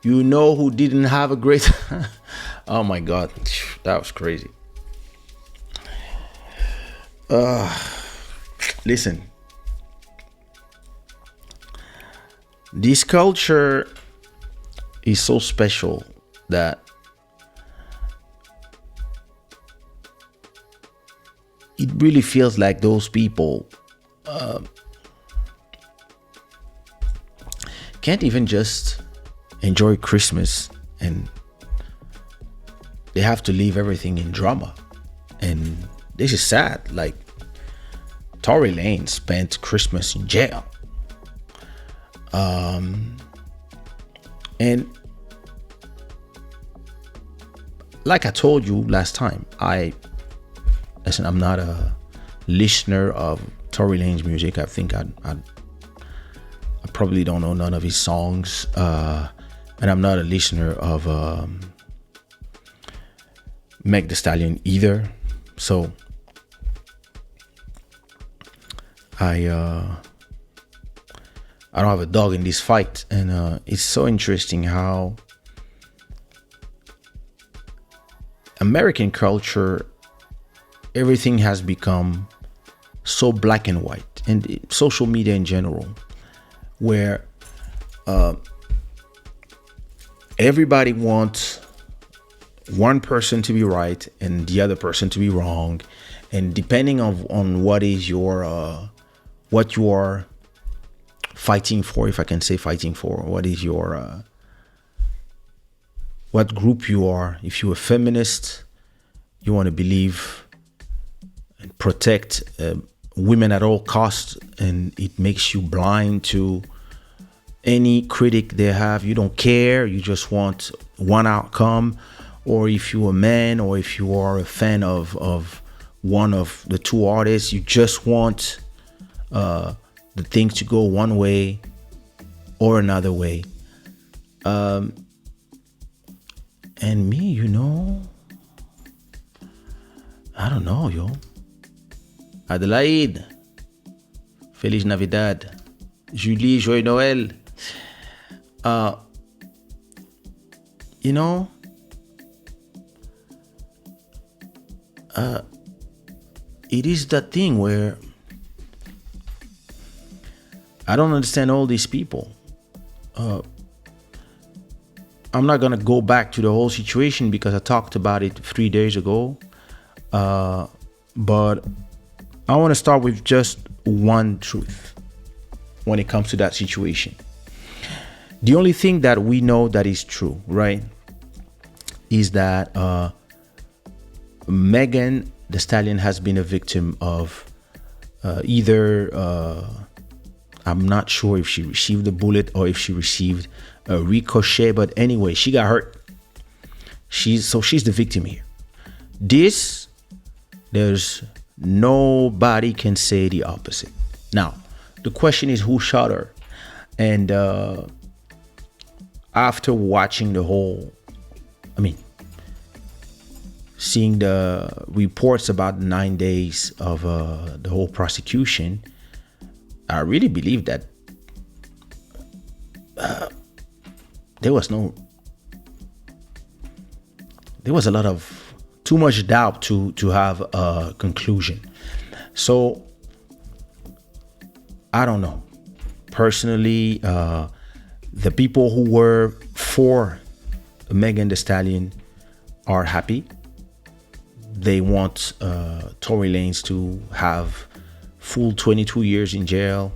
You know who didn't have a great oh my god, that was crazy. Listen, this culture is so special that it really feels like those people can't even just enjoy Christmas, and they have to leave everything in drama. And this is sad. Like, Tory Lanez spent Christmas in jail. And like I told you last time, I'm not a listener of Tory Lanez music. I think I probably don't know none of his songs, and I'm not a listener of Meg the Stallion either. So I don't have a dog in this fight, and it's so interesting how American culture, everything has become so black and white, and social media in general, where everybody wants one person to be right and the other person to be wrong, and depending on what is your what you are fighting for, if I can say fighting for, what is your what group you are. If you're a feminist, you want to believe and protect women at all costs, and it makes you blind to any critic they have. You don't care, you just want one outcome. Or if you're a man, or if you are a fan of one of the two artists, you just want the things to go one way or another way. And me, I don't know, yo. Adelaide, Feliz Navidad. Julie, Joyeux Noël. It is that thing where I don't understand all these people. I'm not gonna go back to the whole situation because I talked about it 3 days ago. But I want to start with just one truth when it comes to that situation. The only thing that we know that is true, right, is that Megan the Stallion has been a victim of either I'm not sure if she received a bullet or if she received a ricochet, but anyway, she got hurt. She's the victim here. There's nobody can say the opposite. Now, the question is who shot her? And after watching seeing the reports about 9 days of the whole prosecution, I really believe that there was a lot of too much doubt to have a conclusion. So I don't know. Personally, the people who were for Megan Thee Stallion are happy. They want Tory Lanez to have full 22 years in jail.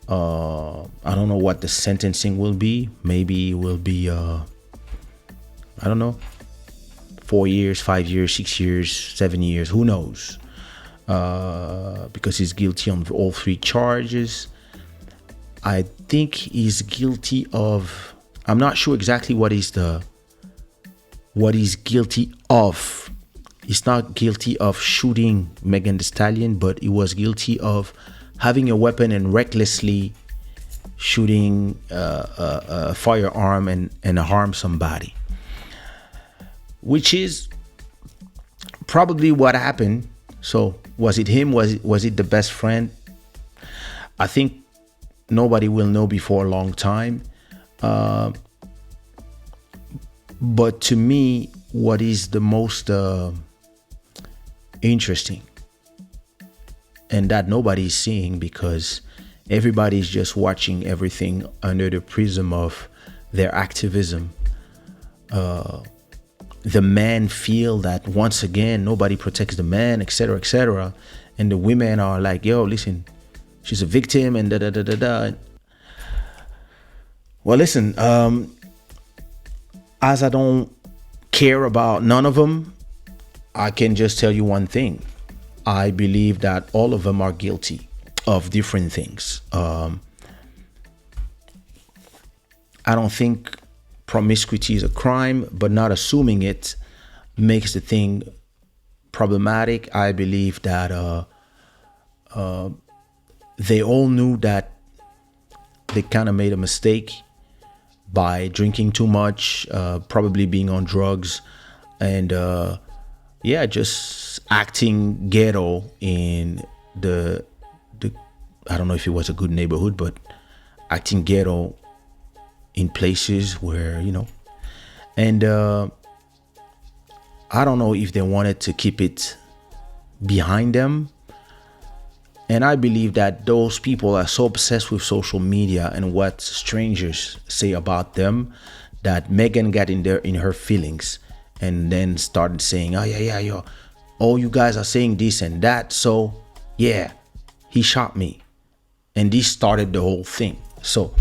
I don't know what the sentencing will be. Maybe it will be, I don't know, 4 years, 5 years, 6 years, 7 years, who knows? Because he's guilty on all 3 charges. I think he's guilty of, I'm not sure exactly what he's guilty of. He's not guilty of shooting Megan Thee Stallion, but he was guilty of having a weapon and recklessly shooting a firearm and harm somebody, which is probably what happened. So was it him? Was it the best friend? I think nobody will know before a long time. But to me, what is the most interesting, and that nobody's seeing because everybody's just watching everything under the prism of their activism. The men feel that once again nobody protects the man, etc., etc., and the women are like, "Yo, listen, she's a victim," and da da da da da. Well, listen, as I don't care about none of them, I can just tell you one thing. I believe that all of them are guilty of different things. I don't think promiscuity is a crime, but not assuming it makes the thing problematic. I believe that they all knew that they kind of made a mistake by drinking too much, probably being on drugs, and just acting ghetto in the I don't know if it was a good neighborhood, but acting ghetto in places where, and I don't know if they wanted to keep it behind them. And I believe that those people are so obsessed with social media and what strangers say about them that Megan got in her feelings and then started saying, "Oh yeah, yo, oh, you guys are saying this and that, so yeah, he shot me," and this started the whole thing. So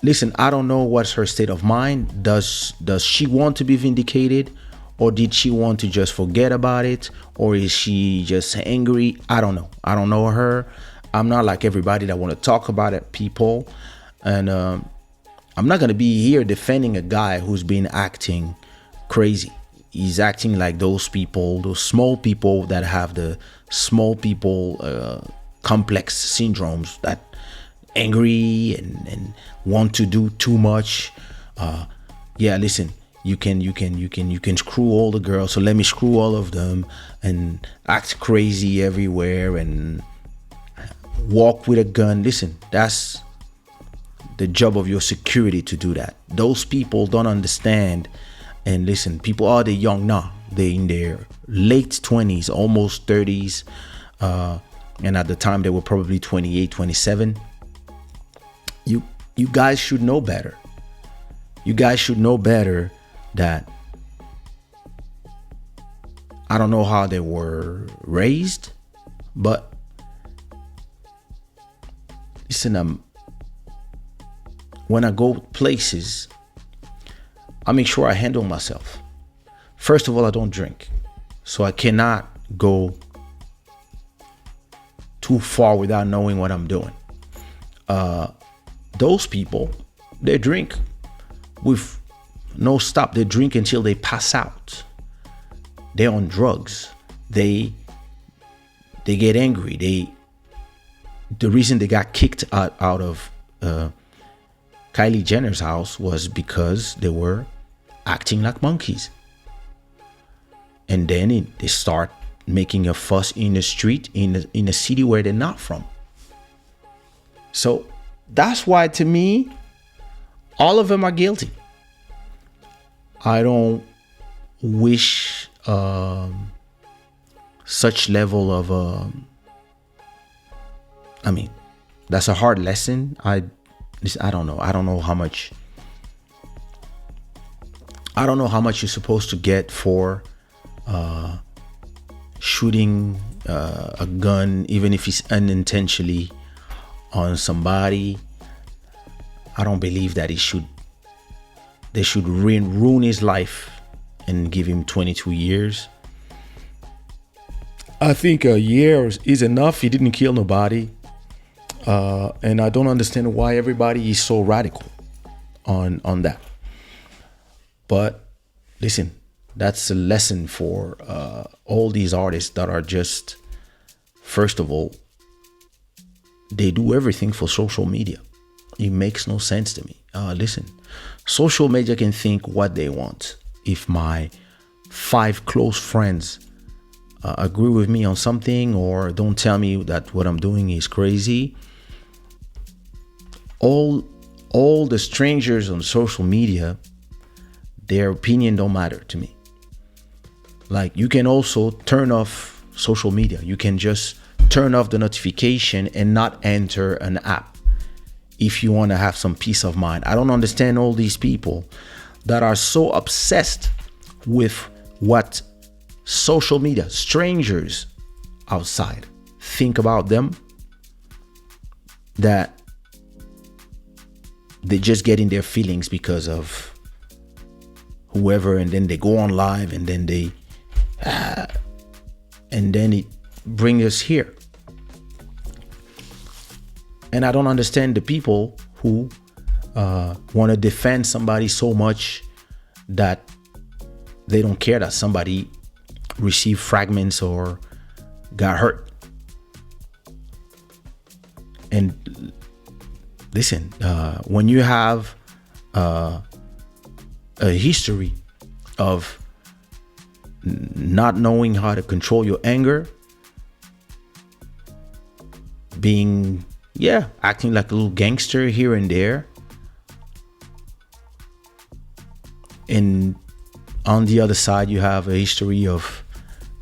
listen, I don't know what's her state of mind. Does she want to be vindicated, or did she want to just forget about it, or is she just angry? I don't know. I don't know her. I'm not like everybody that want to talk about it, people, and I'm not gonna be here defending a guy who's been acting crazy. He's acting like those people, those small people that have the small people complex syndromes, that angry and want to do too much. Listen, you can screw all the girls, so let me screw all of them and act crazy everywhere and walk with a gun. Listen, that's the job of your security to do that. Those people don't understand. And listen, people are they young now. They're in their late 20s, almost 30s. And at the time they were probably 28, 27. You guys should know better. You guys should know better that I don't know how they were raised, but listen, when I go places, I make sure I handle myself. First of all, I don't drink, so I cannot go too far without knowing what I'm doing. Those people, they drink with no stop. They drink until they pass out. They're on drugs. They get angry. The reason they got kicked out of Kylie Jenner's house was because they were acting like monkeys. And then they start making a fuss in the street in a city where they're not from. So that's why, to me, all of them are guilty. I don't wish such level of that's a hard lesson. I don't know. I don't know how much you're supposed to get for shooting a gun, even if it's unintentionally, on somebody. I don't believe that they should ruin his life and give him 22 years. I think a year is enough. He didn't kill nobody. And I don't understand why everybody is so radical on that. But listen, that's a lesson for all these artists that are just, first of all, they do everything for social media. It makes no sense to me. Listen, social media can think what they want. If my 5 close friends agree with me on something or don't tell me that what I'm doing is crazy, all the strangers on social media, their opinion don't matter to me. Like, you can also turn off social media. You can just turn off the notification and not enter an app if you want to have some peace of mind. I don't understand all these people that are so obsessed with what social media, strangers outside, think about them, that they just get in their feelings because of whoever, and then they go on live, and then it brings us here. And I don't understand the people who want to defend somebody so much that they don't care that somebody received fragments or got hurt. And listen, when you have a history of not knowing how to control your anger, being, acting like a little gangster here and there, and on the other side you have a history of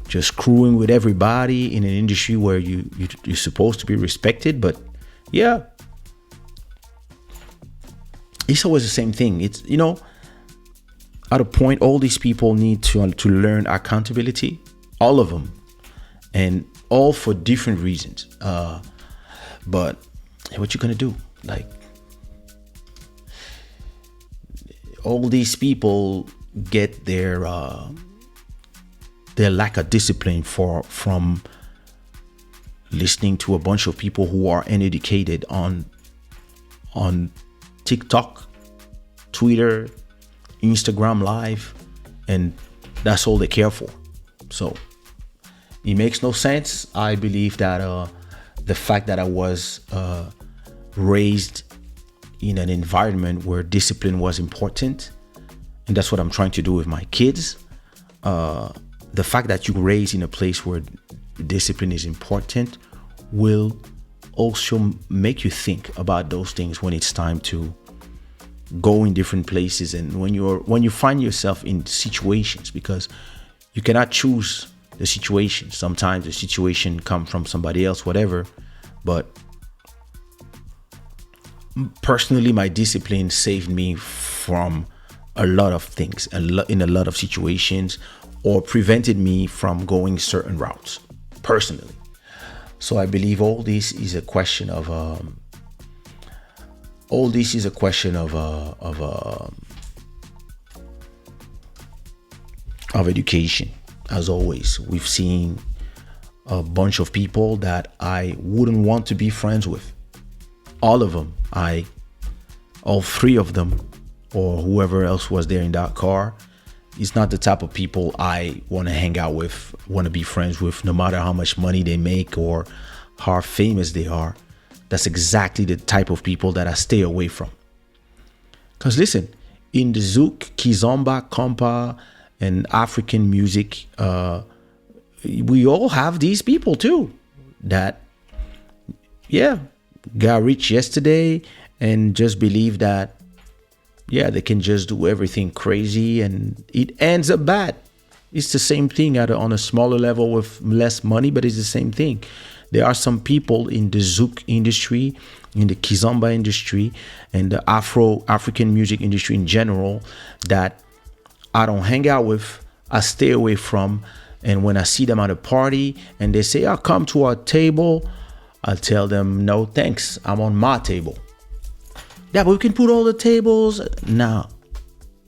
just screwing with everybody in an industry where you're supposed to be respected. But it's always the same thing. It's, at a point, all these people need to learn accountability, all of them, and all for different reasons. But what you gonna do? Like, all these people get their lack of discipline from listening to a bunch of people who are uneducated on TikTok, Twitter, Instagram Live, and that's all they care for. So it makes no sense. I believe that the fact that I was raised in an environment where discipline was important, and that's what I'm trying to do with my kids. The fact that you raised in a place where discipline is important will also make you think about those things when it's time to go in different places, and when you find yourself in situations, because you cannot choose the situation. Sometimes the situation comes from somebody else, whatever. But personally, my discipline saved me from a lot of things, in a lot of situations, or prevented me from going certain routes personally. So I believe all this is a question of education. As always, we've seen a bunch of people that I wouldn't want to be friends with. All of them, all three of them, or whoever else was there in that car, is not the type of people I want to hang out with, want to be friends with, no matter how much money they make or how famous they are. That's exactly the type of people that I stay away from. Because listen, in the Zouk, Kizomba, Kompa, and African music, we all have these people too that, got rich yesterday and just believe that, they can just do everything crazy and it ends up bad. It's the same thing on a smaller level with less money, but it's the same thing. There are some people in the Zouk industry, in the Kizomba industry, and the African music industry in general that I don't hang out with, I stay away from. And when I see them at a party and they say, come to our table, I tell them, no, thanks, I'm on my table. Yeah, but we can put all the tables. No,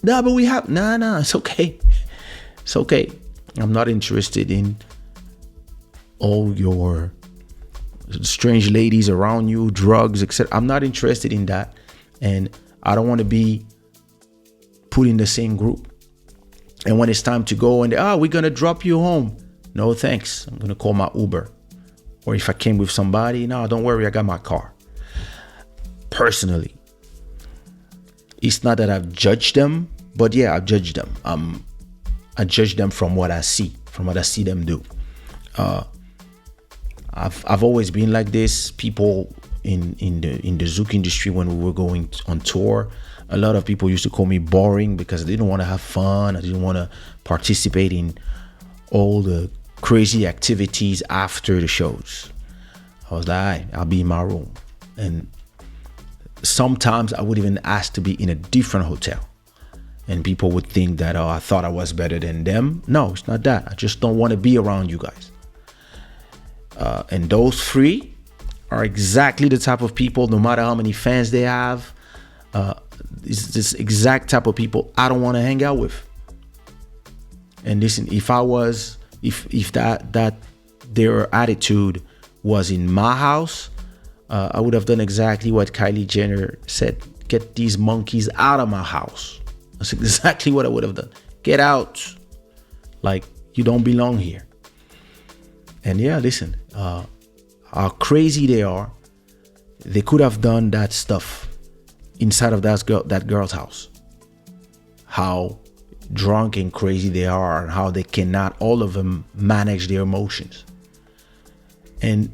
but we have, no, it's okay. It's okay. I'm not interested in all your strange ladies around you, drugs, etc. I'm not interested in that. And I don't want to be put in the same group. And when it's time to go and we're going to drop you home. No, thanks. I'm going to call my Uber. Or if I came with somebody, no, don't worry, I got my car. Personally, it's not that I've judged them, but I've judged them. I judge them from what I see them do. I've always been like this. People in the Zouk industry, when we were going on tour, A lot of people used to call me boring because I didn't want to have fun. I didn't want to participate in all the crazy activities after the shows. I was like, I'll be in my room. And sometimes I would even ask to be in a different hotel. And people would think that, oh, I thought I was better than them. No, it's not that. I just don't want to be around you guys. And those three are exactly the type of people, no matter how many fans they have, it's this exact type of people I don't want to hang out with. And listen, if that their attitude was in my house, I would have done exactly what Kylie Jenner said. Get these monkeys out of my house. That's exactly what I would have done. Get out. Like, you don't belong here. And yeah, listen, how crazy they are. They could have done that stuff inside of that girl's house. How drunk and crazy they are, and how they cannot, all of them, manage their emotions. And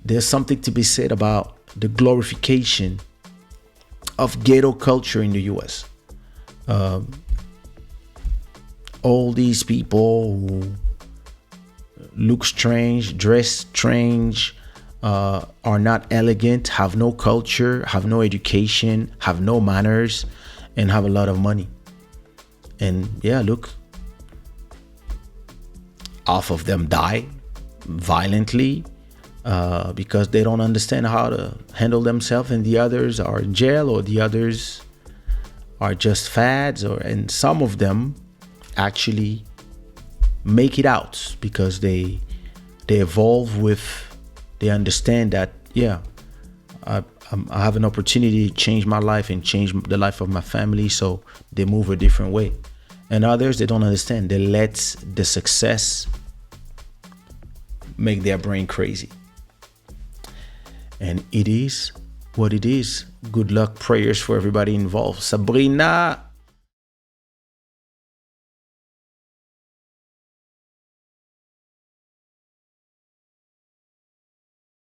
there's something to be said about the glorification of ghetto culture in the US. All these people who look strange, dress strange, are not elegant, have no culture, have no education, have no manners, and have a lot of money. And yeah, look, half of them die violently because they don't understand how to handle themselves, and the others are in jail, or the others are just fads, and some of them actually make it out because they evolve with, they understand that, yeah, I have an opportunity to change my life and change the life of my family, so they move a different way. And others, they don't understand. They let the success make their brain crazy. And it is what it is. Good luck, prayers for everybody involved. Sabrina.